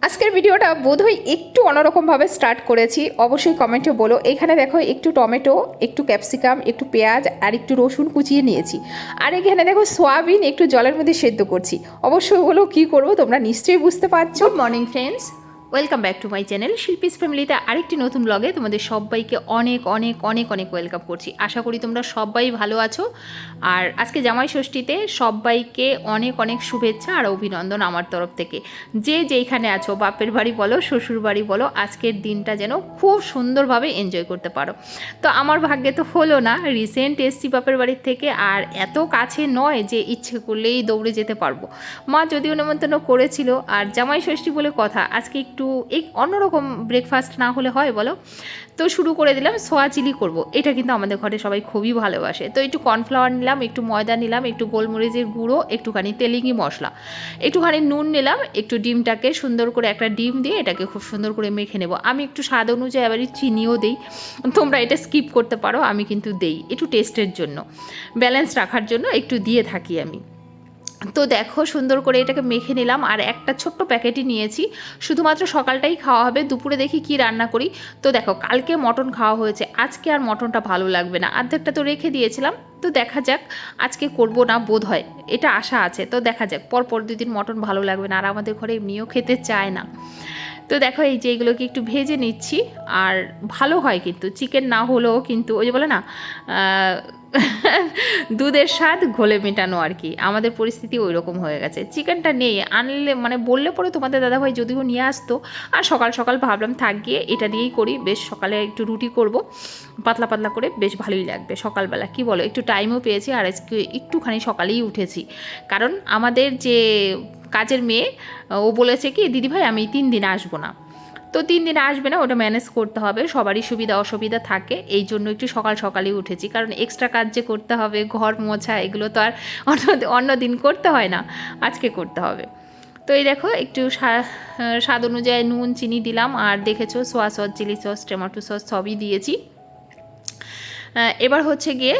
আজকের ভিডিওটা বোধহয় একটু অন্যরকমভাবে স্টার্ট করেছি, অবশ্যই কমেন্টে বলো। এখানে দেখো একটু টমেটো, একটু ক্যাপসিকাম, একটু পেঁয়াজ আর একটু রসুন কুচিয়ে নিয়েছি। আর এখানে দেখো সয়াবিন একটু জলের মধ্যে সেদ্ধ করছি। অবশ্যই বলো কী করবো, তোমরা নিশ্চয়ই বুঝতে পারছো। Good morning friends, welcome back to my channel Shilpi's ফ্যামিলিতে আরেকটি নতুন ব্লগে তোমাদের সবাইকে অনেক অনেক অনেক অনেক ওয়েলকাম করছি। আশা করি তোমরা সবাই ভালো আছো। আর আজকে জামাই ষষ্ঠীতে সবাইকে অনেক অনেক শুভেচ্ছা আর অভিনন্দন আমার তরফ থেকে। যে যেইখানে আছো, বাপের বাড়ি বলো শ্বশুর বাড়ি বলো, আজকের দিনটা যেন খুব সুন্দরভাবে এনজয় করতে পারো। তো আমার ভাগ্যে তো হলো না, রিসেন্ট এসছি বাপের বাড়ির থেকে, আর এত কাছে নয় যে ইচ্ছে করলেই দৌড়ে যেতে পারবো। মা যদিও নেমন্তন্ন করেছিল, আর জামাই ষষ্ঠী বলে কথা, আজকে একটু এই অন্যরকম ব্রেকফাস্ট না হলে হয় বলো। তো শুরু করে দিলাম সোয়া চিলি করবো। এটা কিন্তু আমাদের ঘরে সবাই খুবই ভালোবাসে। তো একটু কর্নফ্লাওয়ার নিলাম, একটু ময়দা নিলাম, একটু গোলমরিচের গুঁড়ো, একটুখানি তেলিঙ্গি মশলা, একটুখানি নুন নিলাম, একটু ডিমটাকে সুন্দর করে একটা ডিম দিয়ে এটাকে খুব সুন্দর করে মেখে নেব। আমি একটু স্বাদ অনুযায়ী আবার চিনিও দিই, তোমরা এটা স্কিপ করতে পারো, আমি কিন্তু দেই একটু টেস্টের জন্য, ব্যালেন্স রাখার জন্য একটু দিয়ে থাকি আমি। তো দেখো সুন্দর করে এটাকে মেখে নিলাম, আর একটা ছোট্ট প্যাকেটই নিয়েছি, শুধুমাত্র সকালটাই খাওয়া হবে, দুপুরে দেখি কি রান্না করি। তো দেখো কালকে মটন খাওয়া হয়েছে, আজকে আর মটনটা ভালো লাগবে না, অর্ধেকটা তো রেখে দিয়েছিলাম। তো দেখা যাক, আজকে করব না বোধ হয়, এটা আশা আছে। তো দেখা যাক, পরপর দুদিন মটন ভালো লাগবে না, আর আমাদের ঘরে এমনিও খেতে চায় না। তো দেখো এই যে এগুলোকে একটু ভেজে নিচ্ছি, আর ভালো হয় কিন্তু চিকেন না হলেও কিন্তু ওই যে বলে না দুধের স্বাদ ঘোলে মেটানো আর কি, আমাদের পরিস্থিতি ওই রকম হয়ে গেছে। চিকেনটা নেই, আনলে মানে বললে পরে তোমাদের দাদাভাই যদিও নিয়ে আসতো, আর সকাল সকাল ভাবলাম থাক গিয়ে এটা দিয়েই করি, বেশ সকালে একটু রুটি করব পাতলা পাতলা করে, বেশ ভালোই লাগবে সকালবেলা, কি বলো, একটু টাইমও পেয়েছি, আর আজকে একটুখানি সকালেই উঠেছি, কারণ আমাদের যে কাজের মেয়ে ও বলেছে কি দিদিভাই আমি 3 দিন আসবো না। তো 3 দিন আসবে না, ওটা ম্যানেজ করতে হবে, সবারই সুবিধা অসুবিধা থাকে, এই জন্য একটু সকাল সকালেই উঠেছি, কারণ এক্সট্রা কাজ যে করতে হবে, ঘর মোছা, এগুলো তো আর অন্য দিন করতে হয় না, আজকে করতে হবে। তো এই দেখো একটু স্বাদ অনুযায়ী নুন চিনি দিলাম, আর দেখেছো soya sauce, chilli sauce, tomato sauce সবই দিয়েছি। এবার হচ্ছে গিয়ে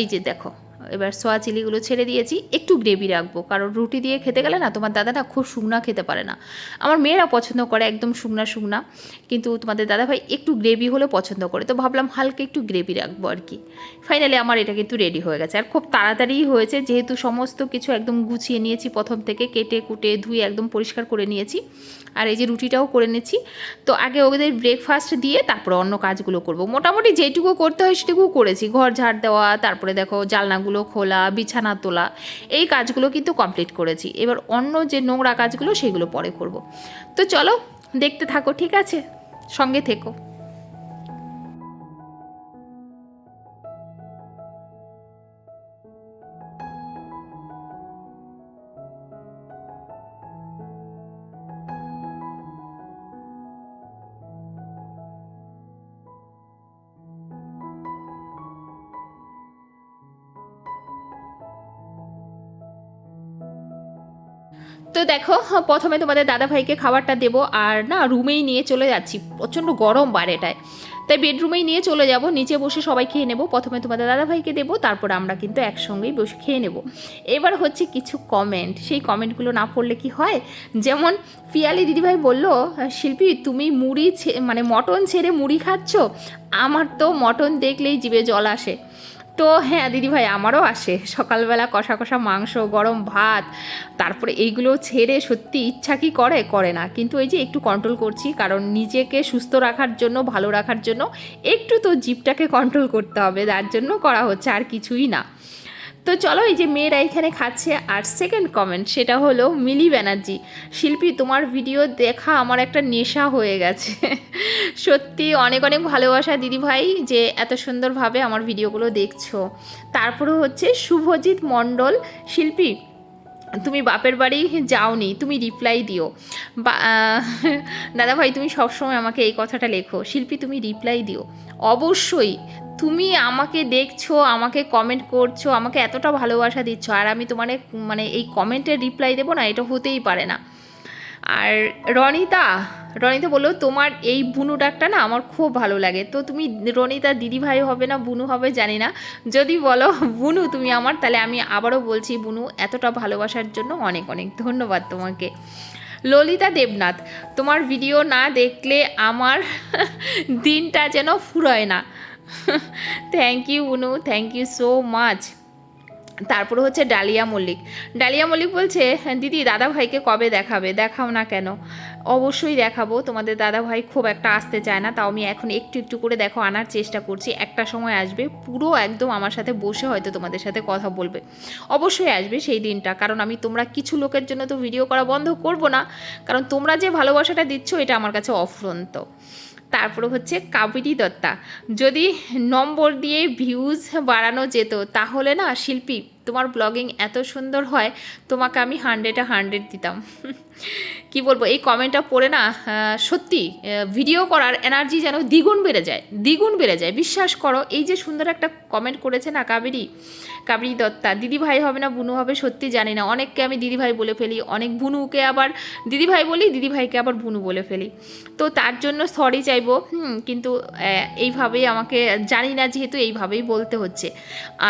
এই যে দেখো, এবার সোয়া চিলিগুলো ছেড়ে দিয়েছি, একটু গ্রেভি রাখবো, কারণ রুটি দিয়ে খেতে গেলে না তোমার দাদা না খুব শুকনা খেতে পারে না, আমার মেয়েরা পছন্দ করে একদম শুকনা শুকনা, কিন্তু তোমাদের দাদাভাই একটু গ্রেভি হলে পছন্দ করে, তো ভাবলাম হালকা একটু গ্রেভি রাখবো আর কি। ফাইনালি আমার এটা কিন্তু রেডি হয়ে গেছে, আর খুব তাড়াতাড়িই হয়েছে, যেহেতু সমস্ত কিছু একদম গুছিয়ে নিয়েছি, প্রথম থেকে কেটে কুটে ধুয়ে একদম পরিষ্কার করে নিয়েছি, আর এই যে রুটিটাও করে নিয়েছি। তো আগে ওদের ব্রেকফাস্ট দিয়ে তারপরে অন্য কাজগুলো করব, মোটামুটি যেটুকু করতে হয় সেটুকু করেছি, ঘর ঝাড় দেওয়া, তারপরে দেখো জালনাগুলো খোলা, বিছানা তোলা, এই কাজগুলো কিন্তু কমপ্লিট করেছি। এবার অন্য যে নোংরা কাজগুলো সেগুলো পরে করব। তো চলো দেখতে থাকো, ঠিক আছে, সঙ্গে থেকো। তো দেখো প্রথমে তোমাদের দাদাভাইকে খাবারটা দেবো, আর না রুমেই নিয়ে চলে যাচ্ছি, প্রচণ্ড গরম বাইরেটায়, তাই বেডরুমেই নিয়ে চলে যাব, নিচে বসে সবাই খেয়ে নেব। প্রথমে তোমাদের দাদাভাইকে দেবো, তারপর আমরা কিন্তু একসঙ্গেই বসে খেয়ে নেব। এবার হচ্ছে কিছু কমেন্ট, সেই কমেন্টগুলো না পড়লে কি হয়, যেমন পিয়ালি দিদিভাই বলল, শিল্পী তুমি মুড়ি মানে মটন ছেড়ে মুড়ি খাচ্ছ, আমার তো মটন দেখলেই জিভে জল আসে। তো হ্যাঁ দিদিভাই, আমারও আসে, সকালবেলা কষা কষা মাংস, গরম ভাত, তারপরে এইগুলো ছেড়ে সত্যি ইচ্ছা কি করে না, কিন্তু এই যে একটু কন্ট্রোল করছি, কারণ নিজেকে সুস্থ রাখার জন্য, ভালো রাখার জন্য একটু তো জিভটাকে কন্ট্রোল করতে হবে, তার জন্য করা হচ্ছে, আর কিছুই না। তো চলো এই যে মেয়েরা এখানে খাচ্ছে। আর সেকেন্ড কমেন্ট সেটা হলো মিলি ব্যানার্জি, শিল্পী তোমার ভিডিও দেখা আমার একটা নেশা হয়ে গেছে। সত্যি অনেক অনেক ভালোবাসা দিদিভাই, যে এত সুন্দরভাবে আমার ভিডিওগুলো দেখছো। তারপরে হচ্ছে শুভজিৎ মণ্ডল, শিল্পী তুমি বাপের বাড়ি যাওনি, তুমি রিপ্লাই দিও। বা দাদাভাই তুমি সবসময় আমাকে এই কথাটা লেখো, শিল্পী তুমি রিপ্লাই দিও অবশ্যই। তুমি আমাকে দেখছো, আমাকে কমেন্ট করছো, আমাকে এতটা ভালোবাসা দিচ্ছ, আর আমি তোমার মানে এই কমেন্টের রিপ্লাই দেবো না, এটা হতেই পারে না। আর রনিতা, রনিতা বললো তোমার এই বুনু ডাকটা না আমার খুব ভালো লাগে। তো তুমি রনিতা দিদিভাই হবে না বুনু হবে জানি না, যদি বলো বুনু তুমি আমার, তাহলে আমি আবারও বলছি বুনু, এতটা ভালোবাসার জন্য অনেক অনেক ধন্যবাদ তোমাকে। ললিতা দেবনাথ, তোমার ভিডিও না দেখলে আমার দিনটা যেন ফুরোয় না। Thank you Unu, thank you so much. তারপরে হচ্ছে ডালিয়া মল্লিক। ডালিয়া মল্লিক বলছে, দিদি দাদা ভাইকে কবে দেখাবে? দেখাও না কেন? অবশ্যই দেখাবো। তোমাদের দাদা ভাই খুব একটা আসতে চায় না, তাও আমি এখন একটু একটু করে দেখো আনার চেষ্টা করছি। একটা সময় আসবে পুরো একদম আমার সাথে বসে হয়তো তোমাদের সাথে কথা বলবে, অবশ্যই আসবে সেই দিনটা। কারণ আমি তোমরা কিছু লোকের জন্য তো ভিডিও করা বন্ধ করব না, কারণ তোমরা যে ভালোবাসাটা দিচ্ছ এটা আমার কাছে অফুরন্ত। তারপরে হচ্ছে কাবেরী দত্তা, যদি নম্বর দিয়ে ভিউজ বাড়ানো যেত তাহলে না শিল্পী, তোমার ব্লগিং এত সুন্দর হয়, তোমাকে আমি 100-এ 100 দিতাম। কি বলবো, এই কমেন্টটা পড়ে না সত্যি ভিডিও করার এনার্জি যেন দ্বিগুণ বেড়ে যায়, দ্বিগুণ বেড়ে যায়। বিশ্বাস করো, এই যে সুন্দর একটা কমেন্ট করেছে না কাবেরী দত্তা, দিদি ভাই হবে না বুনু হবে সত্যি জানি না। অনেককে আমি দিদি ভাই বলে ফেলি, অনেক বুনুকে আবার দিদি ভাই বলি, দিদি ভাইকে আবার বুনু বলে ফেলি। তো তার জন্য সরি চাইবো, কিন্তু এইভাবেই আমাকে, জানি না যেহেতু এইভাবেই বলতে হচ্ছে।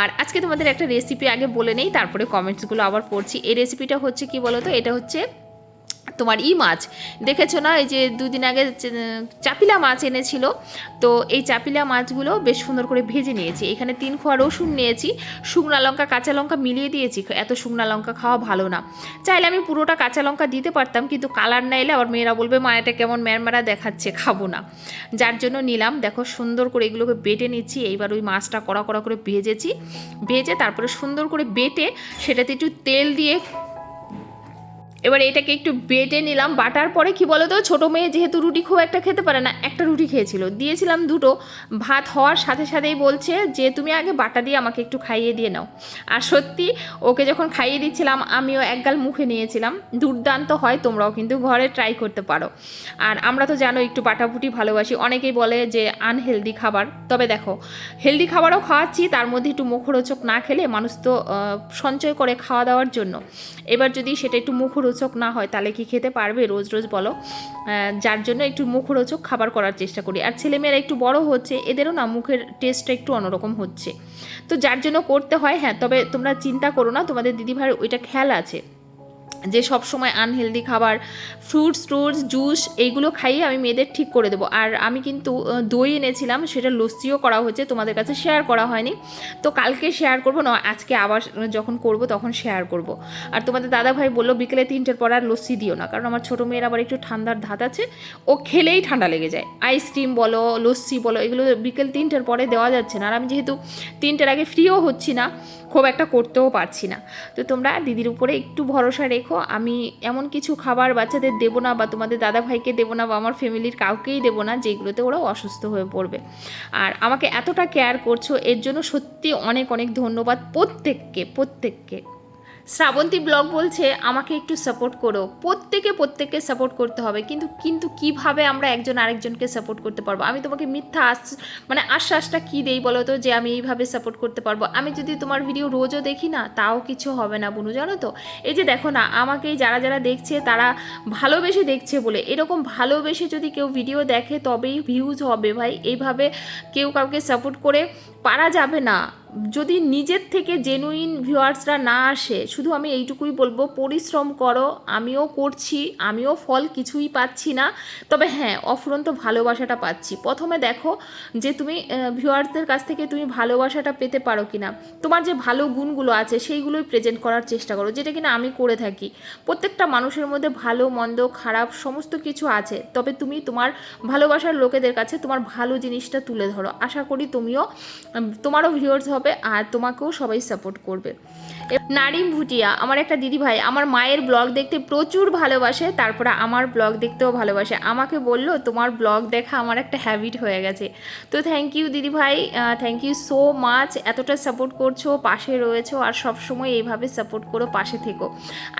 আর আজকে তোমাদের একটা রেসিপি আগে বলে নেই, তারপরে কমেন্টসগুলো আবার পড়ছি। এই রেসিপিটা হচ্ছে কি বলো তো, এটা হচ্ছে তোমার মাছ দেখেছো না, এই যে দুদিন আগে চাপিলা মাছ এনেছিল, তো এই চাপিলা মাছগুলো বেশ সুন্দর করে ভেজে নিয়েছি। এখানে 3 কোয়া রসুন নিয়েছি, শুকনা লঙ্কা কাঁচা লঙ্কা মিলিয়ে দিয়েছি। এত শুকনা লঙ্কা খাওয়া ভালো না, চাইলে আমি পুরোটা কাঁচা লঙ্কা দিতে পারতাম, কিন্তু কালার না এলে আবার মেয়েরা বলবে মা এটা কেমন ম্যারমারা দেখাচ্ছে, খাবো না। যার জন্য নিলাম। দেখো সুন্দর করে এগুলোকে বেটে নিচ্ছি। এইবার ওই মাছটা কড়া কড়া করে ভেজেছি, ভেজে তারপরে সুন্দর করে বেটে সেটাতে একটু তেল দিয়ে এবার এটাকে একটু বেটে নিলাম। বাটার পরে কি বলো তো, ছোটো মেয়ে যেহেতু রুটি খুব একটা খেতে পারে না, একটা রুটি খেয়েছিল, দিয়েছিলাম 2টো। ভাত হওয়ার সাথে সাথেই বলছে যে তুমি আগে বাটা দিয়ে আমাকে একটু খাইয়ে দিয়ে নাও। আর সত্যি ওকে যখন খাইয়ে দিচ্ছিলাম আমিও একগাল মুখে নিয়েছিলাম। দুর্দান্ত হয়, তোমরাও কিন্তু ঘরে ট্রাই করতে পারো। আর আমরা তো জানো একটু বাটাবুটি ভালোবাসি। অনেকেই বলে যে আনহেলদি খাবার, তবে দেখো হেলদি খাবারও খাওয়াচ্ছি, তার মধ্যে একটু মুখরোচক না খেলে মানুষ তো সঞ্চয় করে খাওয়া দাওয়ার জন্য। এবার যদি সেটা একটু মুখরোচক না হয় তাহলে কি খেতে পারবে রোজ রোজ বলো? যার জন্য একটু মুখরোচক খাবার করার চেষ্টা করি। আর ছেলেমেয়েরা একটু বড় হচ্ছে, এদেরও না মুখের টেস্টটা একটু অন্যরকম হচ্ছে, তো যার জন্য করতে হয়। হ্যাঁ, তবে তোমরা চিন্তা করো না, তোমাদের দিদিভাইয়ের ওইটা খেয়াল আছে যে সব সময় আনহেলদি খাবার, ফ্রুটস জুস এইগুলো খাইয়ে আমি মেয়েদের ঠিক করে দেবো। আর আমি কিন্তু দই এনেছিলাম, সেটা লস্যিও করা হচ্ছে, তোমাদের কাছে শেয়ার করা হয়নি, তো কালকে শেয়ার করবো না, আজকে আবার যখন করব তখন শেয়ার করব। আর তোমাদের দাদা ভাই বললো বিকেলে 3টের পর আর লস্যি দিও না, কারণ আমার ছোটো মেয়ের আবার একটু ঠান্ডার ধাত আছে, ও খেলেই ঠান্ডা লেগে যায়। আইসক্রিম বলো লস্যি বলো এগুলো বিকেল 3টের পরে দেওয়া যাচ্ছে না। আর আমি যেহেতু 3টের আগে ফ্রিও হচ্ছি না, খুব একটা করতেও পারছি না, তো তোমরা দিদির উপরে একটু ভরসা রেখো। আমি এমন কিছু খাবার বাচ্চাদের দেবো না, বা তোমাদের দাদা ভাইকে দেবো না, বা আমার ফ্যামিলির কাউকেই দেবো না যেগুলোতে ওরা অসুস্থ হয়ে পড়বে। আর আমাকে এতটা কেয়ার করছো এর জন্য সত্যি অনেক অনেক ধন্যবাদ প্রত্যেককে। শ্রাবন্তী ব্লগ বলছে আমাকে একটু সাপোর্ট করো। প্রত্যেকে সাপোর্ট করতে হবে, কিন্তু কিভাবে আমরা একজন আরেকজনকে সাপোর্ট করতে পারবো? আমি তোমাকে মিথ্যা আশ্বাসটা কী দেই বলো তো, যে আমি এইভাবে সাপোর্ট করতে পারবো? আমি যদি তোমার ভিডিও রোজও দেখি না, তাও কিছু হবে না বুনু, জানো তো। এই যে দেখো না, আমাকেই যারা দেখছে তারা ভালোবেসে দেখছে বলে, এরকম ভালোবেসে যদি কেউ ভিডিও দেখে তবেই ভিউজ হবে ভাই। এইভাবে কেউ কাউকে সাপোর্ট করে পারা যাবে না যদি নিজের থেকে জেনুইন ভিউয়ার্সরা না আসে। শুধু আমি এইটুকুই বলবো, পরিশ্রম করো, আমিও করছি, আমিও ফল কিছুই পাচ্ছি না, তবে হ্যাঁ অফুরন্ত ভালোবাসাটা পাচ্ছি। প্রথমে দেখো যে তুমি ভিউয়ার্সদের কাছ থেকে তুমি ভালোবাসাটা পেতে পারো কিনা, তোমার যে ভালো গুণগুলো আছে সেইগুলোই প্রেজেন্ট করার চেষ্টা করো, যেটা কিনা আমি করে থাকি। প্রত্যেকটা মানুষের মধ্যে ভালো মন্দ খারাপ সমস্ত কিছু আছে, তবে তুমি তোমার ভালোবাসার লোকেদের কাছে তোমার ভালো জিনিসটা তুলে ধরো। আশা করি তোমারও ভিউয়ার্স হবে আর তোমাকেও সবাই সাপোর্ট করবে। নারিম ভুটিয়া আমার একটা দিদি ভাই আমার মায়ের ব্লগ দেখতে প্রচুর ভালোবাসে, তারপরে আমার ব্লগ দেখতেও ভালোবাসে। আমাকে বললো তোমার ব্লগ দেখা আমার একটা হ্যাবিট হয়ে গেছে। তো থ্যাংক ইউ দিদি ভাই, থ্যাংক ইউ সো মাচ। এতটা সাপোর্ট করছো, পাশে রয়েছো, আর সবসময় এইভাবে সাপোর্ট করো, পাশে থেকো।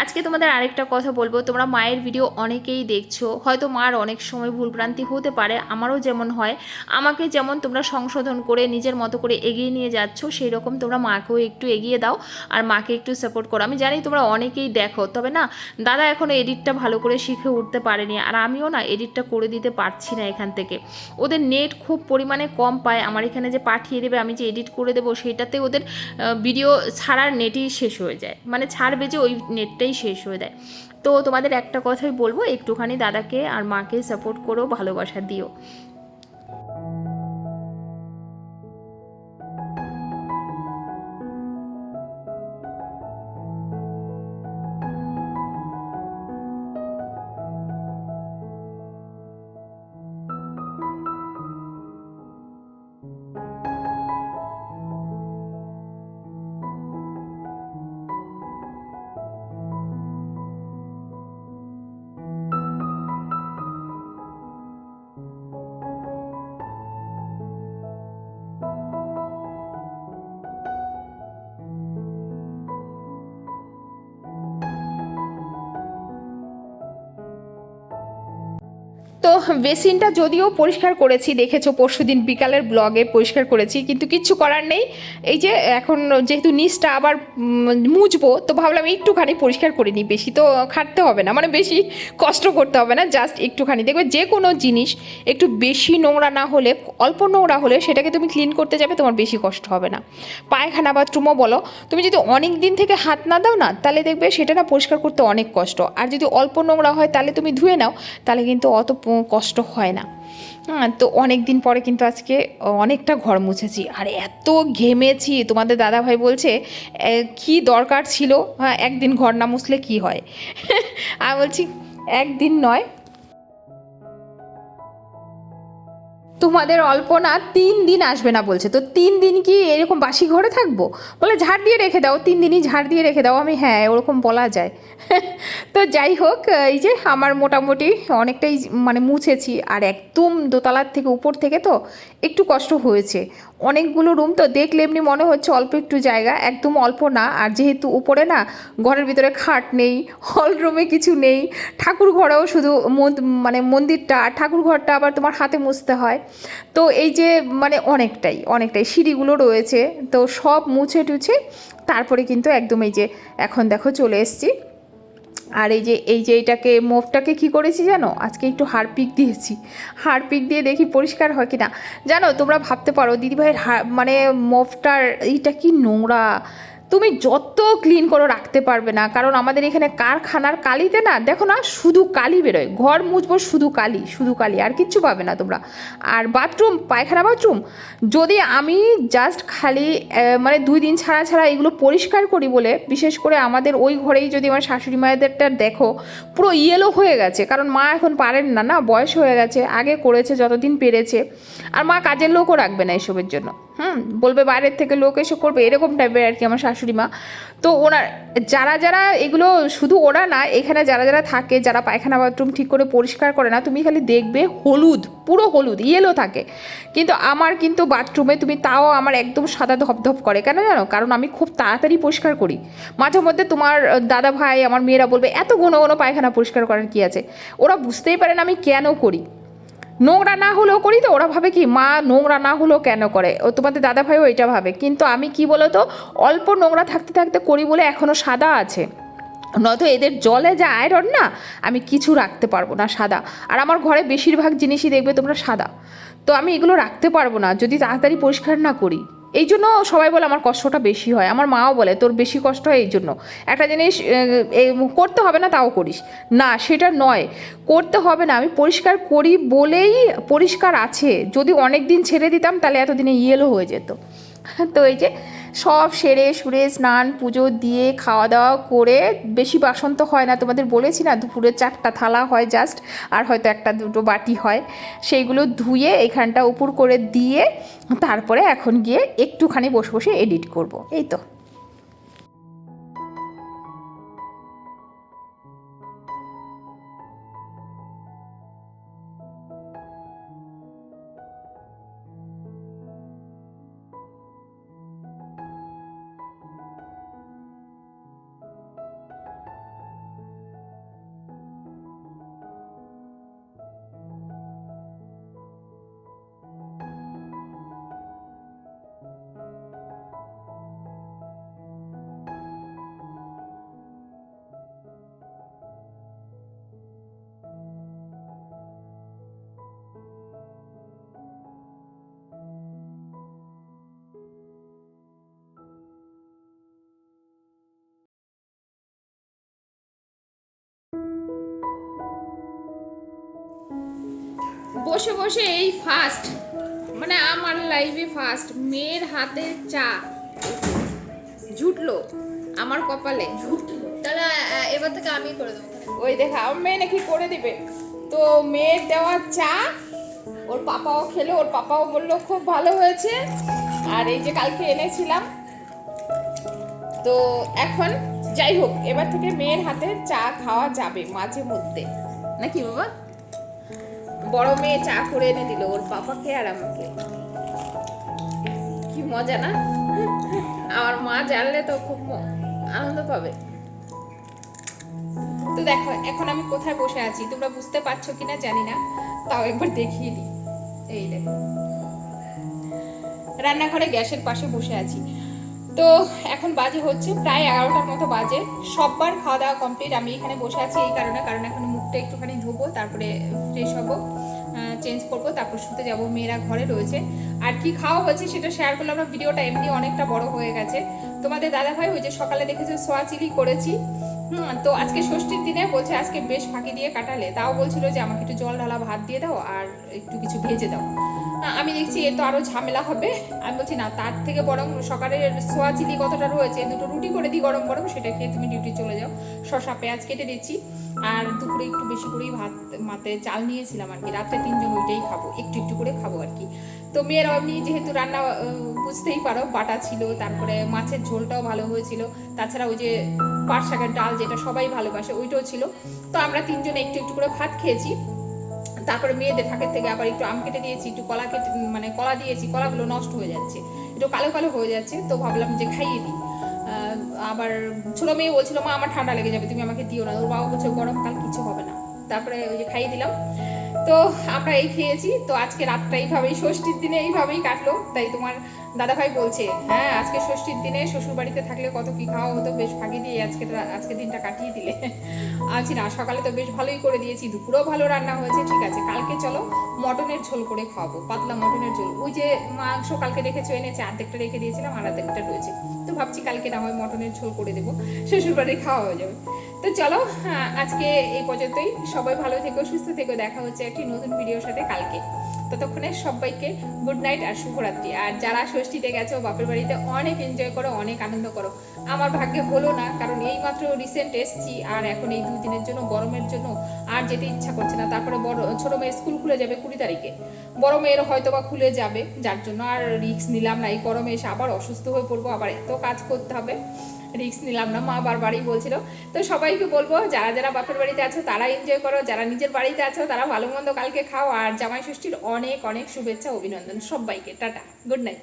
আজকে তোমাদের আরেকটা কথা বলবো, তোমরা মায়ের ভিডিও অনেকেই দেখছো, হয়তো মার অনেক সময় ভুলভ্রান্তি হতে পারে, আমারও যেমন হয়। আমাকে যেমন তোমরা সংশোধন করে নিজের মতো করে এগিয়ে নিয়ে যাচ্ছ, সেই রকম তোমরা মাকেও একটু এগিয়ে দাও আর মাকে একটু সাপোর্ট করো। আমি জানি তোমরা অনেকেই দেখো, তবে না দাদা এখনও এডিটটা ভালো করে শিখে উঠতে পারেনি, আর আমিও না এডিটটা করে দিতে পারছি না এখান থেকে। ওদের নেট খুব পরিমাণে কম পায়, আমার এখানে যে পাঠিয়ে দেবে আমি যে এডিট করে দেবো সেটাতে ওদের ভিডিও ছাড়ার নেটই শেষ হয়ে যায়, মানে ছাড়বে যে ওই নেটটাই শেষ হয়ে যায়। তো তোমাদের একটা কথাই বলবো, একটুখানি দাদাকে আর মাকে সাপোর্ট করো, ভালোবাসা দিও। তো বেসিনটা যদিও পরিষ্কার করেছি, দেখেছো পরশুদিন বিকালের ব্লগে পরিষ্কার করেছি, কিন্তু কিচ্ছু করার নেই। এই যে এখন যেহেতু নিচটা আবার মুছবো, তো ভাবলাম একটুখানি পরিষ্কার করে নিই, বেশি তো খাটতে হবে না, মানে বেশি কষ্ট করতে হবে না, জাস্ট একটুখানি। দেখবে যে কোনো জিনিস একটু বেশি নোংরা না হলে, অল্প নোংরা হলে সেটাকে তুমি ক্লিন করতে যাবে, তোমার বেশি কষ্ট হবে না। পায়খানা বাথরুমও বলো, তুমি যদি অনেক দিন থেকে হাত না দাও না, তাহলে দেখবে সেটা না পরিষ্কার করতে অনেক কষ্ট। আর যদি অল্প নোংরা হয় তাহলে তুমি ধুয়ে নাও, তাহলে কিন্তু অত কষ্ট হয় না। তো অনেক দিন পরে কিন্তু আজকে অনেকটা ঘর মুছেছি, আর এত ঘেমেছি, তোমাদের দাদাভাই বলছে কি দরকার ছিল, হ্যাঁ একদিন ঘর না মুছলে কি হয়। আমি বলছি একদিন নয়, তোমাদের অল্প না 3 দিন আসবে না বলছে, তো 3 দিন কি এরকম বাসি ঘরে থাকবো? বলে ঝাড় দিয়ে রেখে দাও, 3 দিনই ঝাড় দিয়ে রেখে দাও। আমি হ্যাঁ ওরকম বলা যায়। তো যাই হোক, এই যে আমার মোটামুটি অনেকটাই মানে মুছেছি, আর একদম দোতলার থেকে উপর থেকে তো একটু কষ্ট হয়েছে। অনেকগুলো রুম তো দেখলে এমনি মনে হচ্ছে অল্প একটু জায়গা, একদম অল্প না। আর যেহেতু উপরে না ঘরের ভিতরে খাট নেই, হল রুমে কিছু নেই, ঠাকুর ঘরেও শুধু মানে মন্দিরটা আর ঠাকুর ঘরটা আবার তোমার হাতে মুছতে হয়। তো এই যে মানে অনেকটাই অনেকটাই সিঁড়িগুলো রয়েছে, তো সব মুছে টুছে তারপরে কিন্তু একদম এই যে এখন দেখো চলে এসেছি। আর এই যে এইটাকে মোফটাকে কী করেছি জানো, আজকে একটু হারপিক দিয়েছি, হারপিক দিয়ে দেখি পরিষ্কার হয় কি না। জানো তোমরা ভাবতে পারো দিদিভাইয়ের মানে মোফটার এইটা কি নোংরা, তুমি যত ক্লিন করে রাখতে পারবে না, কারণ আমাদের এখানে কারখানার কালিতে না দেখো না শুধু কালি বেরোয়, ঘর মুছবো শুধু কালি, শুধু কালি, আর কিচ্ছু পাবে না তোমরা। আর বাথরুম, পায়খানা বাথরুম যদি আমি জাস্ট খালি মানে 2 দিন ছাড়া ছাড়া এগুলো পরিষ্কার করি বলে, বিশেষ করে আমাদের ওই ঘরেই যদি আমার শাশুড়ি মায়েদেরটা দেখো পুরো ইয়েলো হয়ে গেছে, কারণ মা এখন পারেন না, না বয়স হয়ে গেছে, আগে করেছে যতদিন পেরেছে, আর মা কাজের লোকও রাখবে না এসবের জন্য, বলবে বাইরের থেকে লোক এসে করবে, এরকম টাইপের আর কি আমার শাশুড়ি মা। তো ওনার যারা যারা এগুলো, শুধু ওরা না, এখানে যারা যারা থাকে, যারা পায়খানা বাথরুম ঠিক করে পরিষ্কার করে না, তুমি খালি দেখবে হলুদ, পুরো হলুদ ইয়েলো থাকে। কিন্তু আমার কিন্তু বাথরুমে তুমি তাও আমার একদম সাদা ধপধপ করে, কেন জানো, কারণ আমি খুব তাড়াতাড়ি পরিষ্কার করি। মাঝে মধ্যে তোমার দাদা ভাই আমার মেয়েরা বলবে এত ঘন ঘন পায়খানা পরিষ্কার করার কী আছে, ওরা বুঝতেই পারে না আমি কেন করি। নোংরা না হলেও করি, তো ওরা ভাবে কি মা নোংরা না হলেও কেন করে, ও তোমাদের দাদাভাইও এটা ভাবে। কিন্তু আমি কি বলো তো, অল্প নোংরা থাকতে থাকতে করি বলে এখনও সাদা আছে, নয়তো এদের জলে যা আয়রন না, আমি কিছু রাখতে পারবো না সাদা। আর আমার ঘরে বেশিরভাগ জিনিসই দেখবে তোমরা সাদা, তো আমি এগুলো রাখতে পারবো না যদি তাড়াতাড়ি পরিষ্কার না করি। এই জন্য সবাই বলে আমার কষ্টটা বেশি হয়, আমার মাও বলে তোর বেশি কষ্ট হয় এই জন্য। একটা জিনিস করতে হবে না তাও করিস না, সেটা নয়, করতে হবে না, আমি পরিষ্কার করি বলেই পরিষ্কার আছে, যদি অনেক দিন ছেড়ে দিতাম তাহলে এতদিনে ইয়েলো হয়ে যেত। তো এই যে সব সেরে সুরে স্নান পুজো দিয়ে খাওয়া দাওয়া করে, বেশি বাসন তো হয় না, তোমাদের বলেছি না দুপুরে 4টা থালা হয় জাস্ট, আর হয়তো 1-2 বাটি হয়, সেইগুলো ধুয়ে এখানটা উপর করে দিয়ে তারপরে এখন গিয়ে একটুখানি বসে বসে এডিট করব, এই তো। বসে বসে এই ফার্স্ট, মানে আমার লাইফে ফার্স্ট মেয়ের হাতে চা ঝুটলো আমার কপালে। তাহলে এবার থেকে আমি করে দেবো। ওই দেখা আমার মেয়ে নাকি করে দিবে। তো মেয়ের দেওয়া চা ওর পাপাও খেলো, ওর পাপাও বললো খুব ভালো হয়েছে। আর এই যে কালকে এনেছিলাম, তো এখন যাই হোক এবার থেকে মেয়ের হাতে চা খাওয়া যাবে মাঝে মধ্যে, নাকি বাবা? বড় মেয়ে চা করে এনে দিল ওর পাপাকে আর আমাকে, কি মজা না? আমার মা জানলে তো খুব আনন্দ পাবে। তো দেখো এখন আমি কোথায় বসে আছি, তোমরা বুঝতে পারছো কিনা জানি না, তাও একবার দেখিয়ে দিই। এই দেখো রান্নাঘরে গ্যাসের পাশে বসে আছি। তো এখন বাজে হচ্ছে প্রায় 11টার মতো বাজে। সববার খাওয়া দাওয়া কমপ্লিট, আমি এখানে বসে আছি এই কারণে, কারণ এখন মুখটা একটুখানি ধুবো, তারপরে ফ্রেশ হবো, চেঞ্জ করবো, তারপর শুতে যাব। মেয়েরা ঘরে রয়েছে। আর কি খাওয়া হচ্ছে সেটা শেয়ার করলাম না, ভিডিওটা এমনি অনেকটা বড় হয়ে গেছে। তোমাদের দাদাভাই ওই যে সকালে দেখেছো সোয়া চিলি করেছি, তো আজকে ষষ্ঠীর দিনে বলছে আজকে বেশ ফাঁকি দিয়ে কাটালে, তাও বলছিল যে আমাকে একটু জল ঢালা ভাত দিয়ে দাও আর একটু কিছু ভেজে দাও। আমি দেখছি এ তো আরো ঝামেলা হবে, আমি বলছি না, তার থেকে বরং সকালে সোয়া চিলি কতটা রয়েছে, দুটো রুটি করে দিই গরম গরম, সেটা খেয়ে তুমি ডিউটি চলে যাও। শসা পেঁয়াজ কেটে দিচ্ছি। আর দুপুরে একটু বেশি করেই ভাত মাতে চাল নিয়েছিলাম আর কি, রাত্রে 3 জন ওইটাই খাবো, একটু একটু করে খাবো আর কি। তো মেয়ের এমনি যেহেতু রান্না বুঝতেই পারো বাটা ছিল, তারপরে মাছের ঝোলটাও ভালো হয়েছিল, তাছাড়া ওই যে পাট শাকের ডাল যেটা সবাই ভালোবাসে ওইটাও ছিল। তো আমরা 3 জনে একটু একটু করে ভাত খেয়েছি। তারপরে মেয়েদের ফাঁকের থেকে আবার একটু আম কেটে দিয়েছি, একটু কলা কেটে মানে কলা দিয়েছি, কলাগুলো নষ্ট হয়ে যাচ্ছে, একটু কালো কালো হয়ে যাচ্ছে, তো ভাবলাম যে খাইয়ে দিই। আবার ছোটো মেয়ে বলছিল মা আমার ঠান্ডা লেগে যাবে, তুমি আমাকে দিও না, ওর বাবা বলছে গরমকাল কিছু হবে না, তারপরে ওই যে খাইয়ে দিলাম। তো আমরা এই খেয়েছি। তো আজকে রাতটা এইভাবেই, ষষ্ঠীর দিনে এইভাবেই কাটলো। তাই তোমার দাদাভাই বলছে হ্যাঁ আজকে ষষ্ঠীর দিনে শ্বশুর বাড়িতে থাকলে কত কি খাওয়া হতো, বেশ ফাঁকি দিয়ে আজকে দিনটা কাটিয়ে দিলে। আছি না, সকালে তো বেশ ভালোই করে দিয়েছি, দুপুরেও ভালো রান্না হয়েছে, ঠিক আছে। কালকে চলো মটনের ঝোল করে খাওয়াবো, পাতলা মটনের ঝোল। ওই যে মাংস কালকে রেখেছো এনেছে, অর্ধেকটা রেখে দিয়েছিলাম আর অর্ধেকটা রয়েছে, তো ভাবছি কালকে না হয় মটনের ঝোল করে দেবো, শ্বশুর বাড়ি খাওয়া হয়ে যাবে। তো চলো আজকে এই পর্যন্তই। সবাই ভালো থেকো, সুস্থ থেকো, দেখা হচ্ছে একটি নতুন ভিডিওর সাথে কালকে। ততক্ষণে সবাইকে গুড নাইট আর শুভরাত্রি। আর যারা ষষ্ঠীতে গেছো বাপের বাড়িতে অনেক এনজয় করো, অনেক আনন্দ করো। আমার ভাগ্যে হলো না, কারণ এইমাত্র রিসেন্ট এসছি, আর এখন এই 2 দিনের জন্য গরমের জন্য আর যেতে ইচ্ছা করছে না। তারপরে ছোটো মেয়ের স্কুল খুলে যাবে 20 তারিখে, বড় মেয়ের হয়তো বা খুলে যাবে, যার জন্য আর রিস্ক নিলাম না। এই গরমে এসে আবার অসুস্থ হয়ে পড়বো, আবার এত কাজ করতে হবে, রিস্ক নিলাম না। মা বারবারই বলছিল। তো সবাইকে বলবো যারা যারা বাপের বাড়িতে আছো তারা এনজয় করো, যারা নিজের বাড়িতে আছো তারা ভালো মন্দ কালকে খাও, আর জামাই ষষ্ঠীর অনেক অনেক শুভেচ্ছা অভিনন্দন সবাইকে। Tata, good night.